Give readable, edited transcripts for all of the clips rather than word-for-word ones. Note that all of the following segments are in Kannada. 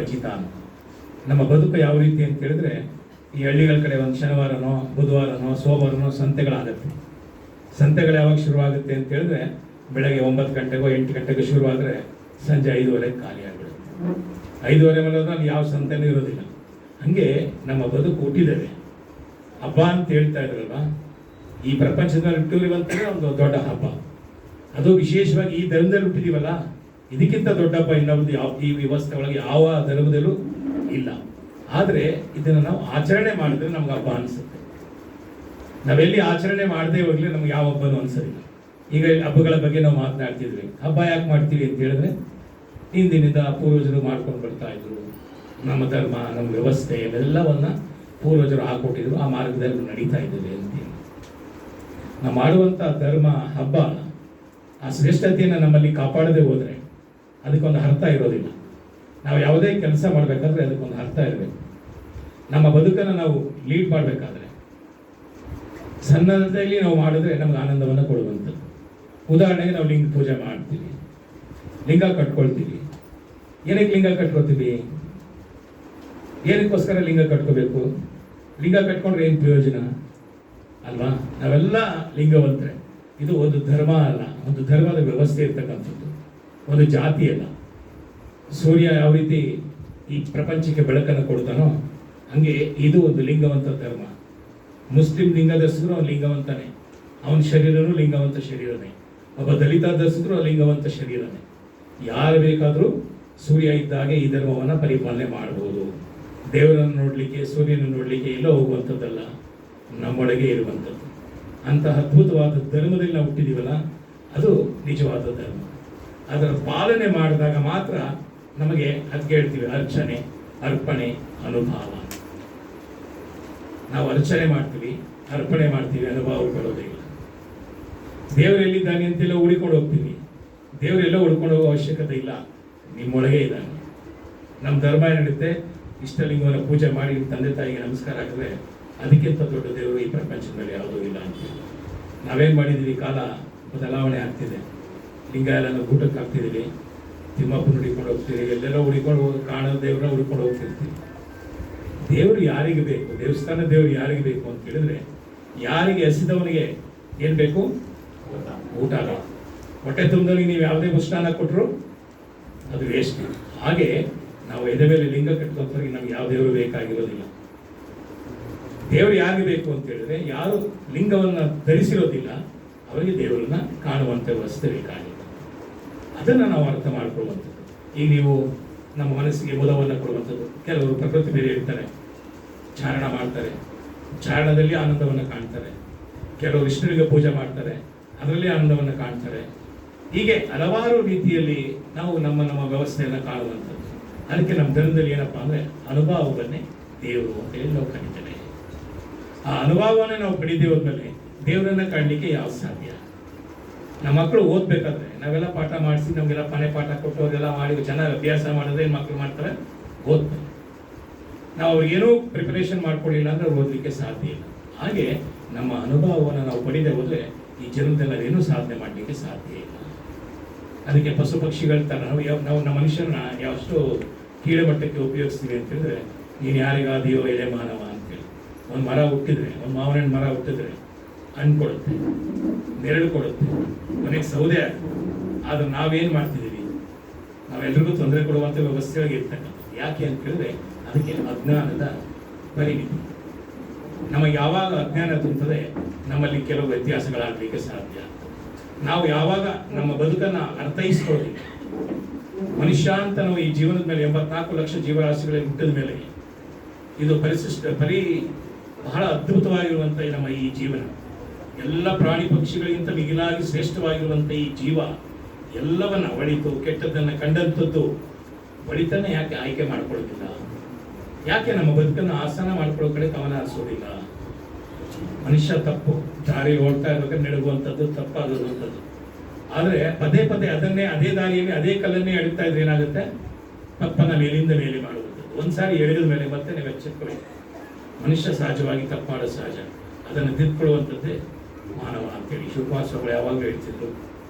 ಖಚಿತ. ನಮ್ಮ ಬದುಕು ಯಾವ ರೀತಿ ಅಂತ ಹೇಳಿದ್ರೆ, ಈ ಹಳ್ಳಿಗಳ ಕಡೆ ಒಂದು ಶನಿವಾರನೋ ಬುಧವಾರನೋ ಸೋಮವಾರನೋ ಸಂತೆಗಳಾಗುತ್ತೆ. ಸಂತೆಗಳು ಯಾವಾಗ ಶುರುವಾಗುತ್ತೆ ಅಂತ ಹೇಳಿದ್ರೆ, ಬೆಳಗ್ಗೆ 9 ಗಂಟೆಗೋ 8 ಗಂಟೆಗೆ ಶುರುವಾದರೆ ಸಂಜೆ 5:30 ಖಾಲಿ ಆಗಿಬಿಡುತ್ತೆ. 5:30 ಮೇಲೆ ಅಲ್ಲಿ ಯಾವ ಸಂತೆನೂ ಇರೋದಿಲ್ಲ. ಹಾಗೆ ನಮ್ಮ ಬದುಕು ಹುಟ್ಟಿದ್ದೇವೆ. ಹಬ್ಬ ಅಂತ ಹೇಳ್ತಾ ಇದ್ರಲ್ವ, ಈ ಪ್ರಪಂಚದಲ್ಲಿ ಹುಟ್ಟಿರುವಂಥದ್ದೇ ಒಂದು ದೊಡ್ಡ ಹಬ್ಬ. ಅದು ವಿಶೇಷವಾಗಿ ಈ ಧರ್ಮದಲ್ಲಿ ಹುಟ್ಟಿದೀವಲ್ಲ, ಇದಕ್ಕಿಂತ ದೊಡ್ಡ ಹಬ್ಬ ಇನ್ನೊಂದು ಈ ವ್ಯವಸ್ಥೆ ಒಳಗೆ ಯಾವ ಧರ್ಮದಲ್ಲೂ ಇಲ್ಲ. ಆದರೆ ಇದನ್ನು ನಾವು ಆಚರಣೆ ಮಾಡಿದ್ರೆ ನಮ್ಗೆ ಹಬ್ಬ ಅನಿಸುತ್ತೆ. ನಾವೆಲ್ಲಿ ಆಚರಣೆ ಮಾಡದೆ ಹೋಗ್ಲಿ ನಮ್ಗೆ ಯಾವ ಹಬ್ಬನೂ ಅನ್ಸೋದಿಲ್ಲ. ಈಗ ಹಬ್ಬಗಳ ಬಗ್ಗೆ ನಾವು ಮಾತನಾಡ್ತಿದ್ವಿ. ಹಬ್ಬ ಯಾಕೆ ಮಾಡ್ತೀವಿ ಅಂತ ಹೇಳಿದ್ರೆ, ಹಿಂದಿನಿಂದ ಪೂರ್ವಜರು ಮಾಡ್ಕೊಂಡು ಬರ್ತಾ ಇದ್ರು. ನಮ್ಮ ಧರ್ಮ, ನಮ್ಮ ವ್ಯವಸ್ಥೆ ಇವೆಲ್ಲವನ್ನ ಪೂರ್ವಜರು ಹಾಕೊಟ್ಟಿದ್ರು. ಆ ಮಾರ್ಗದಲ್ಲಿ ನಡೀತಾ ಇದ್ದೇವೆ ಅಂತೇಳಿ ನಾವು ಮಾಡುವಂಥ ಧರ್ಮ ಹಬ್ಬ ಆ ಶ್ರೇಷ್ಠತೆಯನ್ನು ನಮ್ಮಲ್ಲಿ ಕಾಪಾಡದೆ ಹೋದರೆ ಅದಕ್ಕೊಂದು ಅರ್ಥ ಇರೋದಿಲ್ಲ. ನಾವು ಯಾವುದೇ ಕೆಲಸ ಮಾಡಬೇಕಾದ್ರೆ ಅದಕ್ಕೊಂದು ಅರ್ಥ ಇರಬೇಕು. ನಮ್ಮ ಬದುಕನ್ನು ನಾವು ಲೀಡ್ ಮಾಡಬೇಕಾದ್ರೆ ಸಣ್ಣದಲ್ಲಿ ನಾವು ಮಾಡಿದ್ರೆ ನಮ್ಗೆ ಆನಂದವನ್ನು ಕೊಡುವಂಥದ್ದು. ಉದಾಹರಣೆಗೆ ನಾವು ಲಿಂಗ ಪೂಜೆ ಮಾಡ್ತೀವಿ, ಲಿಂಗ ಕಟ್ಕೊಳ್ತೀವಿ. ಏನಕ್ಕೆ ಲಿಂಗ ಕಟ್ಕೊಳ್ತೀವಿ? ಏನಕ್ಕೋಸ್ಕರ ಲಿಂಗ ಕಟ್ಕೋಬೇಕು? ಲಿಂಗ ಕಟ್ಕೊಂಡ್ರೆ ಏನು ಪ್ರಯೋಜನ ಅಲ್ವಾ? ನಾವೆಲ್ಲ ಲಿಂಗವಂತರೆ. ಇದು ಒಂದು ಧರ್ಮ ಅಲ್ಲ, ಒಂದು ಧರ್ಮದ ವ್ಯವಸ್ಥೆ ಇರ್ತಕ್ಕಂಥದ್ದು, ಒಂದು ಜಾತಿ ಅಲ್ಲ. ಸೂರ್ಯ ಯಾವ ರೀತಿ ಈ ಪ್ರಪಂಚಕ್ಕೆ ಬೆಳಕನ್ನು ಕೊಡ್ತಾನೋ ಹಂಗೆ ಇದು ಒಂದು ಲಿಂಗವಂತ ಧರ್ಮ. ಮುಸ್ಲಿಂ ಲಿಂಗದರ್ಶಿದ್ರು ಅವನು ಲಿಂಗವಂತನೇ, ಅವನ ಶರೀರನೂ ಲಿಂಗವಂತ ಶರೀರನೇ. ಒಬ್ಬ ದಲಿತ ದರ್ಶಿದ್ರು ಲಿಂಗವಂತ ಶರೀರನೇ. ಯಾರು ಬೇಕಾದರೂ ಸೂರ್ಯ ಇದ್ದಾಗೆ ಈ ಧರ್ಮವನ್ನು ಪರಿಪಾಲನೆ ಮಾಡಬಹುದು. ದೇವರನ್ನು ನೋಡಲಿಕ್ಕೆ, ಸೂರ್ಯನ ನೋಡಲಿಕ್ಕೆ ಎಲ್ಲೋ ಹೋಗುವಂಥದ್ದಲ್ಲ, ನಮ್ಮೊಳಗೆ ಇರುವಂಥದ್ದು. ಅಂತಹ ಅದ್ಭುತವಾದ ಧರ್ಮದಲ್ಲಿ ನಾವು ಹುಟ್ಟಿದೀವಲ್ಲ, ಅದು ನಿಜವಾದ ಧರ್ಮ. ಅದರ ಪಾಲನೆ ಮಾಡಿದಾಗ ಮಾತ್ರ ನಮಗೆ ಅದಕ್ಕೆ ಹೇಳ್ತೀವಿ ಅರ್ಚನೆ, ಅರ್ಪಣೆ, ಅನುಭವ. ನಾವು ಅರ್ಚನೆ ಮಾಡ್ತೀವಿ, ಅರ್ಪಣೆ ಮಾಡ್ತೀವಿ, ಅನುಭವ ಕೊಡೋದಿಲ್ಲ. ದೇವರೆಲ್ಲಿದ್ದಾನೆ ಅಂತೆಲ್ಲ ಹುಡುಕೊಂಡು ಹೋಗ್ತೀವಿ. ದೇವರೆಲ್ಲ ಹುಡ್ಕೊಂಡು ಹೋಗೋ ಅವಶ್ಯಕತೆ ಇಲ್ಲ, ನಿಮ್ಮೊಳಗೆ ಇದ್ದಾನೆ. ನಮ್ಮ ಧರ್ಮ ಏನಿರುತ್ತೆ, ಇಷ್ಟಲಿಂಗವನ್ನು ಪೂಜೆ ಮಾಡಿ ತಂದೆ ತಾಯಿಗೆ ನಮಸ್ಕಾರ ಹಾಕಿದ್ರೆ ಅದಕ್ಕಿಂತ ದೊಡ್ಡ ದೇವರು ಈ ಪ್ರಪಂಚದಲ್ಲಿ ಯಾವುದೂ ಇಲ್ಲ ಅಂತ. ನಾವೇನು ಮಾಡಿದ್ದೀವಿ, ಕಾಲ ಬದಲಾವಣೆ ಆಗ್ತಿದೆ. ಲಿಂಗ ಎಲ್ಲ ನಾವು ಊಟಕ್ಕೆ ಹಾಕ್ತಿದ್ದೀವಿ, ತಿಮ್ಮಪ್ಪನ ಹುಡಿಕೊಂಡು ಹೋಗ್ತೀವಿ, ಎಲ್ಲೆಲ್ಲ ಹುಡಿಕೊಂಡು ಹೋಗಿ ಕಾಣೋ ದೇವ್ರನ್ನ ಹುಡ್ಕೊಂಡು ಹೋಗ್ತಿರ್ತೀವಿ. ದೇವರು ಯಾರಿಗೆ ಬೇಕು? ದೇವಸ್ಥಾನ ದೇವರು ಯಾರಿಗೆ ಬೇಕು ಅಂತ ಹೇಳಿದ್ರೆ, ಯಾರಿಗೆ ಹಸಿದವನಿಗೆ ಏನು ಬೇಕು? ಊಟ ಅಲ್ಲ. ಹೊಟ್ಟೆ ತುಂಬದವನಿಗೆ ನೀವು ಯಾವುದೇ ಉಷ್ಣಾನ ಕೊಟ್ಟರು ಅದು ವೇಸ್ಟ್. ಹಾಗೆ ನಾವು ಎದೆ ಮೇಲೆ ಲಿಂಗ ಕಟ್ಕೊಂಡ್ರೆ ನಮ್ಗೆ ಯಾವ ದೇವರು ಬೇಕಾಗಿರೋದಿಲ್ಲ. ದೇವರು ಯಾರಿಗೆ ಬೇಕು ಅಂತ ಹೇಳಿದ್ರೆ, ಯಾರು ಲಿಂಗವನ್ನು ಧರಿಸಿರೋದಿಲ್ಲ ಅವರಿಗೆ ದೇವರನ್ನ ಕಾಣುವಂಥ ವ್ಯವಸ್ಥೆ ಬೇಕಾಗಿಲ್ಲ. ಅದನ್ನು ನಾವು ಅರ್ಥ ಮಾಡ್ಕೊಳ್ಳುವಂಥದ್ದು. ಈಗ ನೀವು ನಮ್ಮ ಮನಸ್ಸಿಗೆ ಮುದವನ್ನು ಕೊಡುವಂಥದ್ದು. ಕೆಲವರು ಪ್ರಕೃತಿ ಬೇರೆ ಇರ್ತಾರೆ, ಚಾರಣ ಮಾಡ್ತಾರೆ, ಚಾರಣದಲ್ಲಿ ಆನಂದವನ್ನು ಕಾಣ್ತಾರೆ. ಕೆಲವರು ವಿಷ್ಣುವಿಗೆ ಪೂಜೆ ಮಾಡ್ತಾರೆ, ಅದರಲ್ಲಿ ಆನಂದವನ್ನು ಕಾಣ್ತಾರೆ. ಹೀಗೆ ಹಲವಾರು ರೀತಿಯಲ್ಲಿ ನಾವು ನಮ್ಮ ವ್ಯವಸ್ಥೆಯನ್ನು ಕಾಣುವಂಥದ್ದು. ಅದಕ್ಕೆ ನಮ್ಮ ಧರ್ಮದಲ್ಲಿ ಏನಪ್ಪಾ ಅಂದರೆ, ಅನುಭವವನ್ನೇ ದೇವರು ಅಂತ ಹೇಳಿ ನಾವು ಕರೀತೇವೆ. ಆ ಅನುಭವವನ್ನೇ ನಾವು ಪಡಿದೇ ಹೋದ್ಮೇಲೆ ದೇವರನ್ನ ಕಾಣಲಿಕ್ಕೆ ಯಾವ ಸಾಧ್ಯ? ನಮ್ಮ ಮಕ್ಕಳು ಓದ್ಬೇಕಾದ್ರೆ ನಾವೆಲ್ಲ ಪಾಠ ಮಾಡಿಸಿ, ನಮಗೆಲ್ಲ ಮನೆ ಪಾಠ ಕೊಟ್ಟು ಅವರೆಲ್ಲ ಮಾಡಿ ಚೆನ್ನಾಗಿ ಅಭ್ಯಾಸ ಮಾಡಿದ್ರೆ ಏನು ಮಕ್ಕಳು ಮಾಡ್ತಾರೆ? ಓದ್ತಾರೆ. ನಾವು ಅವ್ರಿಗೇನೂ ಪ್ರಿಪರೇಷನ್ ಮಾಡ್ಕೊಳ್ಳಿಲ್ಲ ಅಂದ್ರೆ ಅವ್ರು ಓದಲಿಕ್ಕೆ ಸಾಧ್ಯ ಇಲ್ಲ. ಹಾಗೆ ನಮ್ಮ ಅನುಭವವನ್ನು ನಾವು ಪಡೆದೇ ಹೋದರೆ ಈ ಜನ್ಮದಲ್ಲಿ ನಾವೇನೂ ಸಾಧನೆ ಮಾಡಲಿಕ್ಕೆ ಸಾಧ್ಯ ಇಲ್ಲ. ಅದಕ್ಕೆ ಪಶು ಪಕ್ಷಿಗಳ ಥರ ನಾವು ನಮ್ಮ ಮನುಷ್ಯರನ್ನ ಯಾವಷ್ಟು ಕೀಳುಮಟ್ಟಕ್ಕೆ ಉಪಯೋಗಿಸ್ತೀವಿ ಅಂತ ಹೇಳಿದ್ರೆ, ನೀನು ಯಾರಿಗಾದೆಯೋ ಎಲೆ ಮಾನವ ಅಂತೇಳಿ. ಒಂದು ಮರ ಹುಟ್ಟಿದ್ರೆ, ಒಂದು ಮಾವಿನ ಹಣ್ಣು ಮರ ಹುಟ್ಟಿದ್ರೆ ಹಣ್ಣು ಕೊಡುತ್ತೆ, ನೆರಳು ಕೊಡುತ್ತೆ, ಮನೆಗೆ ಸೌದೆ ಆಗುತ್ತೆ. ಆದ್ರೆ ನಾವೇನು ಮಾಡ್ತಿದ್ದೀವಿ? ನಾವೆಲ್ಲರಿಗೂ ತೊಂದರೆ ಕೊಡುವಂಥ ವ್ಯವಸ್ಥೆಯಾಗಿ ಇರ್ತಕ್ಕಂಥದ್ದು. ಯಾಕೆ ಅಂತ ಹೇಳಿದ್ರೆ, ಅದಕ್ಕೆ ಅಜ್ಞಾನದ ಪರಿಮಿತಿ. ನಮಗೆ ಯಾವಾಗ ಅಜ್ಞಾನ ತುಂಬುತ್ತದೆ ನಮ್ಮಲ್ಲಿ ಕೆಲವು ವ್ಯತ್ಯಾಸಗಳಾಗಲಿಕ್ಕೆ ಸಾಧ್ಯ. ನಾವು ಯಾವಾಗ ನಮ್ಮ ಬದುಕನ್ನು ಅರ್ಥೈಸ್ಕೊಳ್ಳೋದಿಲ್ಲ, ಮನುಷ್ಯ ಅಂತ ನಾವು ಈ ಜೀವನದ ಮೇಲೆ 84 ಲಕ್ಷ ಜೀವರಾಶಿಗಳಲ್ಲಿ ಹುಟ್ಟಿದ ಮೇಲೆ ಇದು ಬಹಳ ಅದ್ಭುತವಾಗಿರುವಂಥ ನಮ್ಮ ಈ ಜೀವನ, ಎಲ್ಲ ಪ್ರಾಣಿ ಪಕ್ಷಿಗಳಿಗಿಂತ ಮಿಗಿಲಾಗಿ ಶ್ರೇಷ್ಠವಾಗಿರುವಂಥ ಈ ಜೀವ ಎಲ್ಲವನ್ನ ಒಳಿತು ಕೆಟ್ಟದ್ದನ್ನು ಕಂಡಂಥದ್ದು ಒಳಿತನ್ನ ಯಾಕೆ ಆಯ್ಕೆ ಮಾಡ್ಕೊಳ್ಳೋದಿಲ್ಲ? ಯಾಕೆ ನಮ್ಮ ಬದುಕನ್ನು ಆಸನ ಮಾಡ್ಕೊಳ್ಳೋ ಕಡೆ ಗಮನ ಹರಿಸೋದಿಲ್ಲ? ಮನುಷ್ಯ ತಪ್ಪು ದಾರಿ ಓಡ್ತಾ ಇರ್ಬೇಕಾದ್ರೆ ನಡುಗುವಂಥದ್ದು ತಪ್ಪಾಗುವಂಥದ್ದು. ಆದರೆ ಪದೇ ಪದೇ ಅದೇ ದಾರಿಯಲ್ಲಿ ಅದೇ ಕಲ್ಲನ್ನೇ ಎಳಿತಾ ಇದ್ರೆ ಏನಾಗುತ್ತೆ? ತಪ್ಪನ್ನ ಮೇಲಿಂದ ಮೇಲೆ ಮಾಡುವಂಥದ್ದು. ಒಂದ್ಸಾರಿ ಎಳೆದ ಮೇಲೆ ಮತ್ತೆ ನೀವು ಎಚ್ಚೆತ್ಕೊಳ್ಳಿ. ಮನುಷ್ಯ ಸಹಜವಾಗಿ ತಪ್ಪು ಮಾಡೋದು ಸಹಜ, ಅದನ್ನು ತಿದ್ಕೊಳ್ಳುವಂಥದ್ದೇ ಮಾನವ ಅಂತೇಳಿ ಶಿವಪಾಸಗಳು ಯಾವಾಗಲೂ ಹೇಳ್ತಿದ್ರು.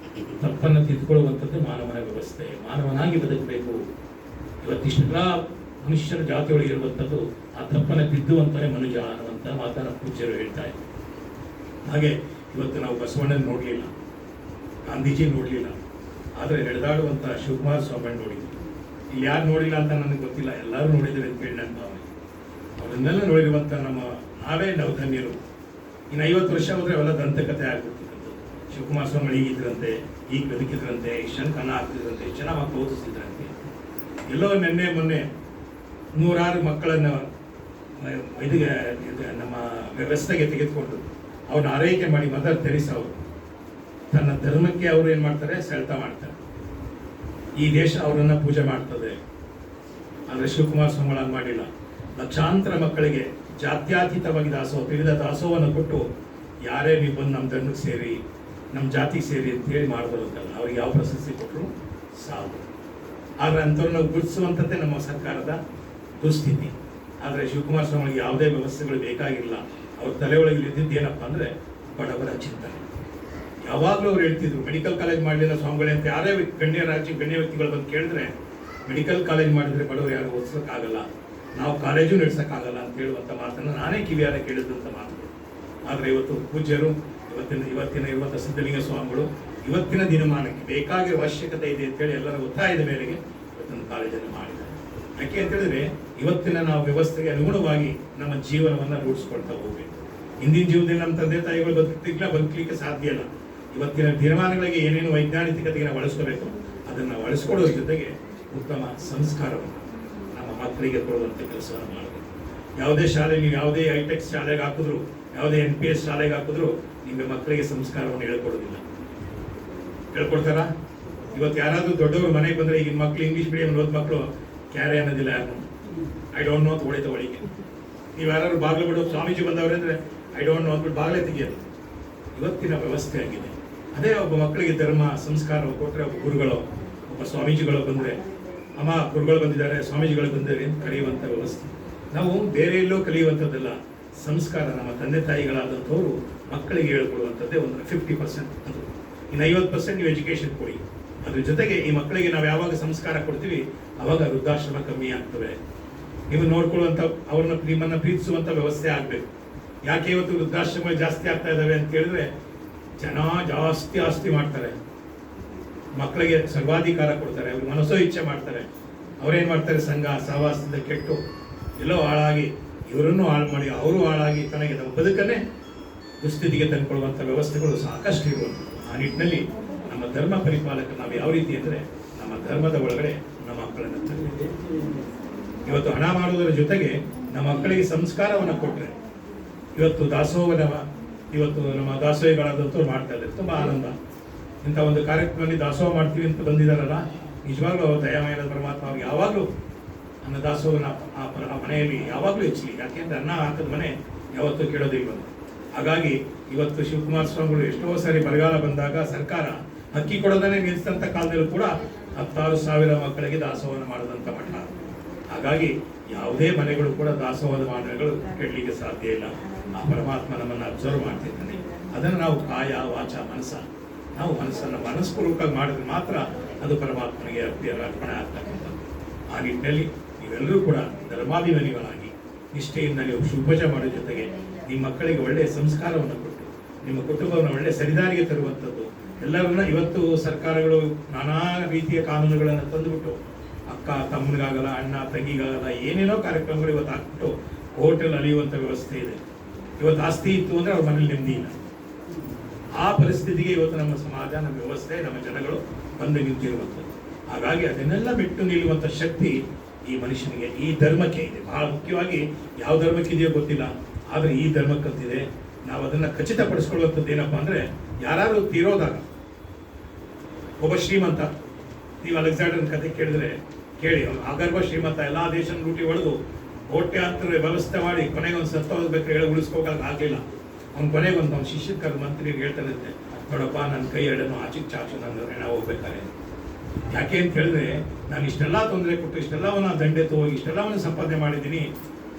ತಪ್ಪನ್ನು ತಿದ್ದುಕೊಳ್ಳುವಂಥದ್ದು ಮಾನವನ ವ್ಯವಸ್ಥೆ. ಮಾನವನಾಗಿ ಬದುಕಬೇಕು. ಇವತ್ತಿಷ್ಟೆಲ್ಲ ಮನುಷ್ಯನ ಜಾತಿಯೊಳಗೆ ಇರುವಂಥದ್ದು ಆ ತಪ್ಪನ್ನು ಬಿದ್ದು ಅಂತಾನೆ ಮನುಜ ಅನ್ನುವಂಥ ಮಾತನ್ನು ಪೂಜ್ಯರು ಹೇಳ್ತಾ ಇದ್ದಾರೆ. ಹಾಗೆ ಇವತ್ತು ನಾವು ಬಸವಣ್ಣನ ನೋಡಲಿಲ್ಲ, ಗಾಂಧೀಜಿ ನೋಡಲಿಲ್ಲ, ಆದರೆ ನಡೆದಾಡುವಂಥ ಶಿವಕುಮಾರ ಸ್ವಾಮಿ ನೋಡಿದ್ವಿ. ಇಲ್ಲಿ ಯಾರು ನೋಡಿಲ್ಲ ಅಂತ ನನಗೆ ಗೊತ್ತಿಲ್ಲ, ಎಲ್ಲರೂ ನೋಡಿದ್ದಾರೆ ಅಂತೇಳಿ ನನ್ನ ಭಾವನೆ. ಅವರನ್ನೆಲ್ಲ ನೋಡಿರುವಂಥ ನಾವು ಧನ್ಯರು. ಇನ್ನು 50 ವರ್ಷ ಹೋದರೆ ಅವೆಲ್ಲ ದಂತಕತೆ ಆಗ್ಬಿಡ್ತಿದ್ದು. ಶಿವಕುಮಾರ ಸ್ವಾಮಿ ಈಗಿದ್ರಂತೆ, ಈಗ ಬದುಕಿದ್ರಂತೆ, ಇಷ್ಟು ಜನ ಕನ್ನ ಆಗ್ತಿದ್ರಂತೆ, ಇಷ್ಟು ಜನ ಮಕ್ಕಳು ಓದಿಸಿದ್ರಂತೆ. ಎಲ್ಲೋ ನಿನ್ನೆ ಮೊನ್ನೆ 100 ಮಕ್ಕಳನ್ನು ಇದಕ್ಕೆ ನಮ್ಮ ವ್ಯವಸ್ಥೆಗೆ ತೆಗೆದುಕೊಂಡು ಅವ್ರನ್ನ ಆರೈಕೆ ಮಾಡಿ ಮದರ್ ತೆರಿಸಾ ಅವರು ತನ್ನ ಧರ್ಮಕ್ಕೆ ಅವರು ಏನು ಮಾಡ್ತಾರೆ, ಸೆಳೆತ ಮಾಡ್ತಾರೆ. ಈ ದೇಶ ಅವರನ್ನು ಪೂಜೆ ಮಾಡ್ತದೆ. ಆದರೆ ಶಿವಕುಮಾರ ಸ್ವಾಮಿಗಳು ಮಾಡಿಲ್ಲ. ಲಕ್ಷಾಂತರ ಮಕ್ಕಳಿಗೆ ಜಾತ್ಯತೀತವಾಗಿ ವಿವಿಧ ದಾಸೋಹವನ್ನು ಕೊಟ್ಟು ಯಾರೇ ನೀವು ಬಂದು ನಮ್ಮ ಧರ್ಮಕ್ಕೆ ಸೇರಿ, ನಮ್ಮ ಜಾತಿಗೆ ಸೇರಿ ಅಂತೇಳಿ ಮಾಡಬಾರದಲ್ಲ. ಅವ್ರಿಗೆ ಯಾವ ಪ್ರಶಸ್ತಿ ಕೊಟ್ಟರು ಸಾಕು. ಆದರೆ ಅಂಥವ್ರನ್ನ ಗುರುತಿಸುವಂಥದ್ದೇ ನಮ್ಮ ಸರ್ಕಾರದ ದುಸ್ಥಿತಿ. ಆದರೆ ಶಿವಕುಮಾರ ಸ್ವಾಮಿಗಳಿಗೆ ಯಾವುದೇ ವ್ಯವಸ್ಥೆಗಳು ಬೇಕಾಗಿಲ್ಲ. ಅವ್ರ ತಲೆ ಒಳಗೆ ಇದ್ದಿದ್ದು ಏನಪ್ಪ ಅಂದರೆ ಬಡವರ ಚಿಂತನೆ. ಯಾವಾಗಲೂ ಅವ್ರು ಹೇಳ್ತಿದ್ರು, ಮೆಡಿಕಲ್ ಕಾಲೇಜ್ ಮಾಡಲಿಲ್ಲ ಸ್ವಾಮಿಗಳೇ ಅಂತ ಯಾರೇ ಗಣ್ಯ ವ್ಯಕ್ತಿಗಳು ಬಂದು ಕೇಳಿದ್ರೆ, ಮೆಡಿಕಲ್ ಕಾಲೇಜ್ ಮಾಡಿದರೆ ಬಡವರು ಯಾರು ಓದಿಸೋಕ್ಕಾಗಲ್ಲ, ನಾವು ಕಾಲೇಜು ನಡೆಸೋಕ್ಕಾಗಲ್ಲ ಅಂತ ಹೇಳುವಂಥ ಮಾತನ್ನು ನಾನೇ ಕಿವಿಯಾರ ಕೇಳಿದಂಥ ಮಾತುಗಳು. ಆದರೆ ಇವತ್ತು ಪೂಜ್ಯರು ಇರುವಂಥ ಸಿದ್ಧಲಿಂಗ ಸ್ವಾಮಿಗಳು ಇವತ್ತಿನ ದಿನಮಾನಕ್ಕೆ ಬೇಕಾಗಿರುವ ಅವಶ್ಯಕತೆ ಇದೆ ಅಂತೇಳಿ ಎಲ್ಲರ ಒತ್ತಾಯದ ಮೇರೆಗೆ ಇವತ್ತೊಂದು ಕಾಲೇಜನ್ನು ಮಾಡಿದ್ದಾರೆ. ಯಾಕೆ ಅಂತೇಳಿದ್ರೆ ಇವತ್ತಿನ ನಾವು ವ್ಯವಸ್ಥೆಗೆ ಅನುಗುಣವಾಗಿ ನಮ್ಮ ಜೀವನವನ್ನು ರೂಢಿಸ್ಕೊಳ್ತಾ ಹೋಗಬೇಕು. ಹಿಂದಿನ ಜೀವನದಲ್ಲಿ ನಮ್ಮ ತಂದೆ ತಾಯಿಗಳು ಬದುಕಲಿಕ್ಕೆ ಸಾಧ್ಯ ಇಲ್ಲ. ಇವತ್ತಿನ ದಿನಮಾನಗಳಿಗೆ ಏನೇನು ವೈಜ್ಞಾನಿಕತೆಗೆ ನಾವು ಬಳಸ್ಕೋಬೇಕು ಅದನ್ನು ಬಳಸ್ಕೊಳ್ಳೋದ್ರ ಜೊತೆಗೆ ಉತ್ತಮ ಸಂಸ್ಕಾರವನ್ನು ನಮ್ಮ ಮಕ್ಕಳಿಗೆ ಕೊಡುವಂಥ ಕೆಲಸವನ್ನು ಮಾಡಬೇಕು. ಯಾವುದೇ ಶಾಲೆ, ನೀವು ಯಾವುದೇ ಹೈಟೆಕ್ ಶಾಲೆಗೆ ಹಾಕಿದ್ರು, ಯಾವುದೇ NPS ಶಾಲೆಗೆ ಹಾಕಿದ್ರು ನಿಮಗೆ ಮಕ್ಕಳಿಗೆ ಸಂಸ್ಕಾರವನ್ನು ಹೇಳ್ಕೊಡೋದಿಲ್ಲ. ಹೇಳ್ಕೊಡ್ತಾರಾ? ಇವತ್ತು ಯಾರಾದರೂ ದೊಡ್ಡವರು ಮನೆಗೆ ಬಂದರೆ ಈಗಿನ ಮಕ್ಕಳು ಇಂಗ್ಲೀಷ್ ಮೀಡಿಯಂ ಓದ್ ಮಕ್ಕಳು ಕ್ಯಾರೆ ಅನ್ನೋದಿಲ್ಲ. ಯಾರು ಐ ಡೋಂಟ್ ನೋ ಅಂತ ಹೊಡಿತ ಒಳಗೆ. ನೀವು ಯಾರು ಬಾಗಿಲು ಬಿಡೋ ಸ್ವಾಮೀಜಿ ಬಂದವ್ರೆ ಅಂದರೆ ಐ ಡೋಂಟ್ ನೋ ಅಂದ್ಬಿಟ್ಟು ಬಾಗಿಲೇ ತೆಗಿಯೋದು ಇವತ್ತಿನ ವ್ಯವಸ್ಥೆ ಆಗಿದೆ. ಅದೇ ಒಬ್ಬ ಮಕ್ಕಳಿಗೆ ಧರ್ಮ ಸಂಸ್ಕಾರ ಕೊಟ್ಟರೆ, ಒಬ್ಬ ಗುರುಗಳು, ಒಬ್ಬ ಸ್ವಾಮೀಜಿಗಳು ಬಂದರೆ, ಅಮ್ಮ ಗುರುಗಳು ಬಂದಿದ್ದಾರೆ, ಸ್ವಾಮೀಜಿಗಳು ಬಂದಿದ್ದಾರೆ ಅಂತ ಕರೆಯುವಂಥ ವ್ಯವಸ್ಥೆ. ನಾವು ಬೇರೆ ಎಲ್ಲೋ ಕಲಿಯುವಂಥದ್ದಲ್ಲ. ಸಂಸ್ಕಾರ ನಮ್ಮ ತಂದೆ ತಾಯಿಗಳಾದಂಥವರು ಮಕ್ಕಳಿಗೆ ಹೇಳ್ಕೊಡುವಂಥದ್ದೇ ಒಂದು 50%. ಅದು ಇನ್ನು 50% ನೀವು ಎಜುಕೇಷನ್ ಕೊಡಿ. ಅದ್ರ ಜೊತೆಗೆ ಈ ಮಕ್ಕಳಿಗೆ ನಾವು ಯಾವಾಗ ಸಂಸ್ಕಾರ ಕೊಡ್ತೀವಿ ಅವಾಗ ವೃದ್ಧಾಶ್ರಮ ಕಮ್ಮಿ ಆಗ್ತವೆ. ನೀವು ನೋಡ್ಕೊಳ್ಳುವಂಥ ನಿಮ್ಮನ್ನು ಪ್ರೀತಿಸುವಂಥ ವ್ಯವಸ್ಥೆ ಆಗಬೇಕು. ಯಾಕೆ ಇವತ್ತು ವೃದ್ಧಾಶ್ರಮಗಳು ಜಾಸ್ತಿ ಆಗ್ತಾ ಇದ್ದಾವೆ ಅಂತ ಹೇಳಿದ್ರೆ, ಜನ ಜಾಸ್ತಿ ಆಸ್ತಿ ಮಾಡ್ತಾರೆ, ಮಕ್ಕಳಿಗೆ ಸರ್ವಾಧಿಕಾರ ಕೊಡ್ತಾರೆ, ಅವ್ರಿಗೆ ಮನಸ್ಸೋ ಇಚ್ಛೆ ಮಾಡ್ತಾರೆ. ಅವ್ರೇನು ಮಾಡ್ತಾರೆ, ಸಂಘ ಸಹವಾಸದಿಂದ ಕೆಟ್ಟು ಎಲ್ಲೋ ಹಾಳಾಗಿ ಇವರನ್ನು ಹಾಳು ಮಾಡಿ ಅವರು ಹಾಳಾಗಿ ತನಗೆ ನಮ್ಮ ಬದುಕನ್ನೇ ದುಸ್ಥಿತಿಗೆ ತಂದುಕೊಳ್ಳುವಂಥ ವ್ಯವಸ್ಥೆಗಳು ಸಾಕಷ್ಟು ಇರುವಂಥದ್ದು. ಆ ನಿಟ್ಟಿನಲ್ಲಿ ನಮ್ಮ ಧರ್ಮ ಪರಿಪಾಲಕ ನಾವು ಯಾವ ರೀತಿ ಅಂದರೆ ನಮ್ಮ ಧರ್ಮದ ಒಳಗಡೆ ನಮ್ಮ ಮಕ್ಕಳನ್ನು ತರಬೇಕು. ಇವತ್ತು ಹಣ ಮಾಡುವುದರ ಜೊತೆಗೆ ನಮ್ಮ ಮಕ್ಕಳಿಗೆ ಸಂಸ್ಕಾರವನ್ನು ಕೊಟ್ಟರೆ, ಇವತ್ತು ಇವತ್ತು ನಮ್ಮ ದಾಸೋಹಿಗಳಾದಂಥವ್ರು ಮಾಡ್ತಾ ಇದ್ದಾರೆ. ತುಂಬ ಆನಂದ. ಇಂಥ ಒಂದು ಕಾರ್ಯಕ್ರಮದಲ್ಲಿ ದಾಸೋಹ ಮಾಡ್ತೀವಿ ಅಂತ ಬಂದಿದ್ದಾರಲ್ಲ, ನಿಜವಾಗ್ಲೂ ದಯಾಮಯನ ಪರಮಾತ್ಮ ಅವ್ರಿಗೆ ಯಾವಾಗಲೂ ಅನ್ನ ದಾಸೋಹನ ಆ ಮನೆಯಲ್ಲಿ ಯಾವಾಗಲೂ ಹೆಚ್ಚಲಿ. ಯಾಕೆಂದರೆ ಅನ್ನ ಹಾಕದ ಮನೆ ಯಾವತ್ತೂ ಕೇಳೋದಿಲ್ಲ. ಹಾಗಾಗಿ ಇವತ್ತು ಶಿವಕುಮಾರ ಸ್ವಾಮಿಗಳು ಎಷ್ಟೋ ಸಾರಿ ಬರಗಾಲ ಬಂದಾಗ ಸರ್ಕಾರ ಅಕ್ಕಿ ಕೊಡೋದನ್ನೇ ನಿಲ್ಲಿಸಿದಂಥ ಕಾಲದಲ್ಲೂ ಕೂಡ 16,000 ಮಕ್ಕಳಿಗೆ ದಾಸೋಹವನ್ನು ಮಾಡಿದಂಥ ಮಠ. ಹಾಗಾಗಿ ಯಾವುದೇ ಮನೆಗಳು ಕೂಡ ದಾಸೋಹದ ಮನೆಗಳು ಕೆಡಲಿಕ್ಕೆ ಸಾಧ್ಯ ಇಲ್ಲ. ಆ ಪರಮಾತ್ಮ ನಮ್ಮನ್ನು ಅಬ್ಸರ್ವ್ ಮಾಡ್ತಿದ್ದಾನೆ. ಅದನ್ನು ನಾವು ಕಾಯ ವಾಚ ನಾವು ಮನಸ್ಸನ್ನು ಮನಸ್ಪೂರ್ವಕವಾಗಿ ಮಾಡಿದ್ರೆ ಮಾತ್ರ ಅದು ಪರಮಾತ್ಮನಿಗೆ ಅರ್ಪಣೆ ಆಗ್ತಕ್ಕಂಥದ್ದು. ಆ ನಿಟ್ಟಿನಲ್ಲಿ ನೀವೆಲ್ಲರೂ ಕೂಡ ಧರ್ಮಾಭಿಮಾನಿಗಳಾಗಿ ನಿಷ್ಠೆಯಿಂದ ನೀವು ಶುಭಜ ಮಾಡೋ ಜೊತೆಗೆ ನಿಮ್ಮ ಮಕ್ಕಳಿಗೆ ಒಳ್ಳೆಯ ಸಂಸ್ಕಾರವನ್ನು ಕೊಟ್ಟು ನಿಮ್ಮ ಕುಟುಂಬವನ್ನು ಒಳ್ಳೆಯ ಸರಿದಾರಿಗೆ ತರುವಂಥದ್ದು. ಎಲ್ಲರನ್ನ ಇವತ್ತು ಸರ್ಕಾರಗಳು ನಾನಾ ರೀತಿಯ ಕಾನೂನುಗಳನ್ನು ತಂದುಬಿಟ್ಟು ಅಕ್ಕ ತಮ್ಮನಿಗಾಗಲ್ಲ, ಅಣ್ಣ ತಂಗಿಗಾಗಲ್ಲ, ಏನೇನೋ ಕಾರ್ಯಕ್ರಮಗಳು ಇವತ್ತು ಹಾಕ್ಬಿಟ್ಟು ಹೋಟೆಲ್ ಅಲಿಯುವಂಥ ವ್ಯವಸ್ಥೆ ಇದೆ. ಇವತ್ತು ಆಸ್ತಿ ಇತ್ತು ಅಂದರೆ ಅವ್ರ ಮನೇಲಿ ನೆಮ್ಮದಿ ಇಲ್ಲ. ಆ ಪರಿಸ್ಥಿತಿಗೆ ಇವತ್ತು ನಮ್ಮ ಸಮಾಜ, ನಮ್ಮ ವ್ಯವಸ್ಥೆ, ನಮ್ಮ ಜನಗಳು ಬಂದು ನಿಂತಿರುವಂಥದ್ದು. ಹಾಗಾಗಿ ಅದನ್ನೆಲ್ಲ ಬಿಟ್ಟು ನಿಲ್ಲುವಂಥ ಶಕ್ತಿ ಈ ಮನುಷ್ಯನಿಗೆ, ಈ ಧರ್ಮಕ್ಕೆ ಇದೆ. ಬಹಳ ಮುಖ್ಯವಾಗಿ ಯಾವ ಧರ್ಮಕ್ಕಿದೆಯೋ ಗೊತ್ತಿಲ್ಲ, ಆದರೆ ಈ ಧರ್ಮಕ್ಕಂತಿದೆ. ನಾವು ಅದನ್ನು ಖಚಿತಪಡಿಸ್ಕೊಳ್ಳುವಂಥದ್ದು ಏನಪ್ಪ ಅಂದರೆ, ಯಾರು ತೀರೋದಾಗ ಒಬ್ಬ ಶ್ರೀಮಂತ, ನೀವು ಅಲೆಕ್ಸಾಂಡರ್ನ ಕತೆ ಕೇಳಿ ಆಗರ್ಭ ಶ್ರೀಮಂತ, ಎಲ್ಲ ದೇಶನ ಲೂಟಿ ಹೊಡೆದು ಕೋಟ್ಯಾಂತರ ವ್ಯವಸ್ಥೆ ಮಾಡಿ ಕೊನೆಗೆ ಒಂದು ಸತ್ತ ಹೋಗ್ಬೇಕಾದ್ರೆ ಉಳಿಸ್ಕೋಕಾಗಲಿಲ್ಲ. ಅವ್ನ ಕೊನೆಗೆ ಅವ್ನ ಶಿಷ್ಯಕರ ಮಂತ್ರಿಗೆ ಹೇಳ್ತಾನಂತೆ, ನೋಡಪ್ಪ ನನ್ನ ಕೈ ಎರಡನ್ನು ಆಚಿಗೆ ಚಾಚು, ನನ್ನ ಹೆಣ ಹೋಗ್ಬೇಕಾರೆ. ಯಾಕೆ ಅಂತ ಹೇಳಿದ್ರೆ, ನಾನು ಇಷ್ಟೆಲ್ಲ ತೊಂದರೆ ಕೊಟ್ಟು ಇಷ್ಟೆಲ್ಲವನ್ನ ದಂಡೆ ಹೋಗಿ ಇಷ್ಟೆಲ್ಲವನ್ನು ಸಂಪಾದನೆ ಮಾಡಿದ್ದೀನಿ,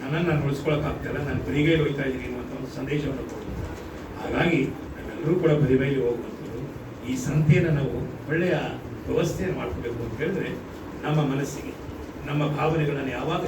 ನನ್ನನ್ನು ನಾನು ಉಳಿಸ್ಕೊಳಕ್ಕಾಗ್ತಾಯಿಲ್ಲ, ನಾನು ಬರಿಗೈಲಿ ಹೋಗ್ತಾ ಇದ್ದೀನಿ ಅನ್ನುವಂಥ ಒಂದು ಸಂದೇಶವನ್ನು ಕೊಡ್ತೀನಿ. ಹಾಗಾಗಿ ನಾವೆಲ್ಲರೂ ಕೂಡ ಬರಿಗೈಲಿ ಹೋಗುವಂಥದ್ದು. ಈ ಸಂತೆಯನ್ನು ನಾವು ಒಳ್ಳೆಯ ವ್ಯವಸ್ಥೆಯನ್ನು ಮಾಡ್ಕೋಬೇಕು ಅಂತ ಹೇಳಿದ್ರೆ, ನಮ್ಮ ಮನಸ್ಸಿಗೆ ನಮ್ಮ ಭಾವನೆಗಳನ್ನು ಯಾವಾಗ